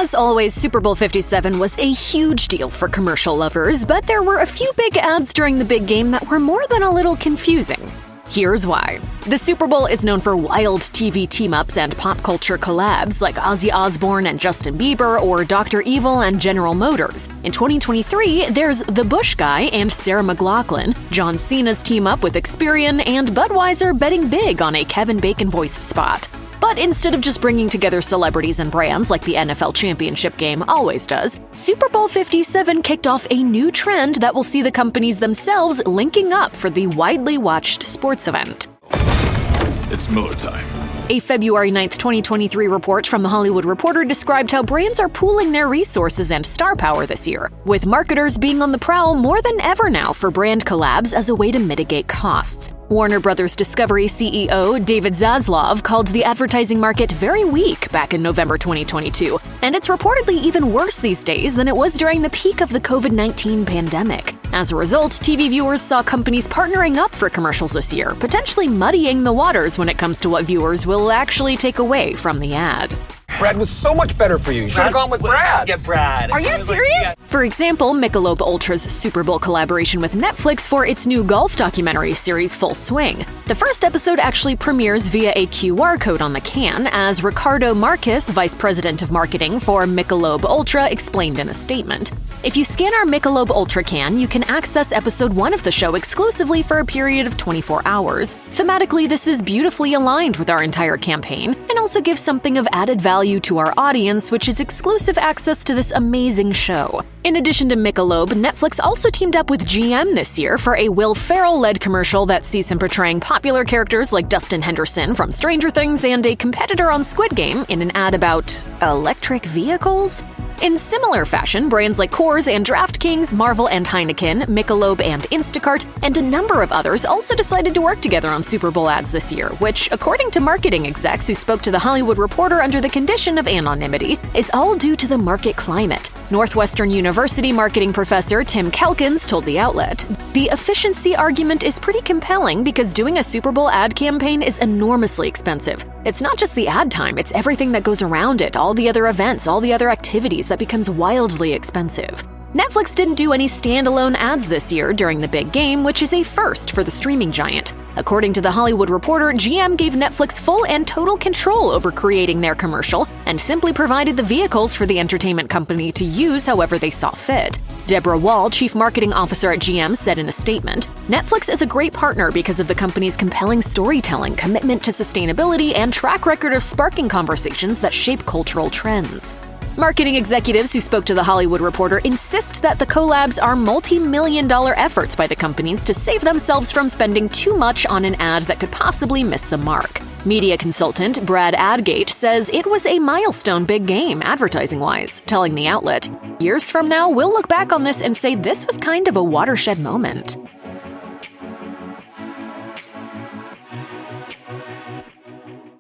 As always, Super Bowl 57 was a huge deal for commercial lovers, but there were a few big ads during the big game that were more than a little confusing. Here's why. The Super Bowl is known for wild TV team-ups and pop culture collabs like Ozzy Osbourne and Justin Bieber or Dr. Evil and General Motors. In 2023, there's The Bush Guy and Sarah McLachlan, John Cena's team-up with Experian, and Budweiser betting big on a Kevin Bacon-voiced spot. But instead of just bringing together celebrities and brands like the NFL championship game always does, Super Bowl 57 kicked off a new trend that will see the companies themselves linking up for the widely watched sports event. It's Miller time. A February 9, 2023 report from The Hollywood Reporter described how brands are pooling their resources and star power this year, with marketers being on the prowl more than ever now for brand collabs as a way to mitigate costs. Warner Brothers Discovery CEO David Zaslav called the advertising market very weak back in November 2022, and it's reportedly even worse these days than it was during the peak of the COVID-19 pandemic. As a result, TV viewers saw companies partnering up for commercials this year, potentially muddying the waters when it comes to what viewers will actually take away from the ad. Brad was so much better for you. You should have gone with Brad. Yeah, Brad. Are you serious? For example, Michelob Ultra's Super Bowl collaboration with Netflix for its new golf documentary series Full Swing. The first episode actually premieres via a QR code on the can, as Ricardo Marquez, vice president of marketing for Michelob Ultra, explained in a statement. If you scan our Michelob Ultra can, you can access episode 1 of the show exclusively for a period of 24 hours. Thematically, this is beautifully aligned with our entire campaign, and also gives something of added value to our audience, which is exclusive access to this amazing show. In addition to Michelob, Netflix also teamed up with GM this year for a Will Ferrell-led commercial that sees him portraying popular characters like Dustin Henderson from Stranger Things and a competitor on Squid Game in an ad about electric vehicles. In similar fashion, brands like Coors and DraftKings, Marvel and Heineken, Michelob and Instacart, and a number of others also decided to work together on Super Bowl ads this year, which, according to marketing execs who spoke to The Hollywood Reporter under the condition of anonymity, is all due to the market climate. Northwestern University marketing professor Tim Kelkins told the outlet, "The efficiency argument is pretty compelling because doing a Super Bowl ad campaign is enormously expensive. It's not just the ad time, it's everything that goes around it, all the other events, all the other activities that becomes wildly expensive." Netflix didn't do any standalone ads this year during the big game, which is a first for the streaming giant. According to The Hollywood Reporter, GM gave Netflix full and total control over creating their commercial and simply provided the vehicles for the entertainment company to use however they saw fit. Deborah Wall, chief marketing officer at GM, said in a statement, "Netflix is a great partner because of the company's compelling storytelling, commitment to sustainability, and track record of sparking conversations that shape cultural trends." Marketing executives who spoke to The Hollywood Reporter insist that the collabs are multi-million-dollar efforts by the companies to save themselves from spending too much on an ad that could possibly miss the mark. Media consultant Brad Adgate says it was a milestone big game advertising-wise, telling the outlet, "Years from now, we'll look back on this and say this was kind of a watershed moment."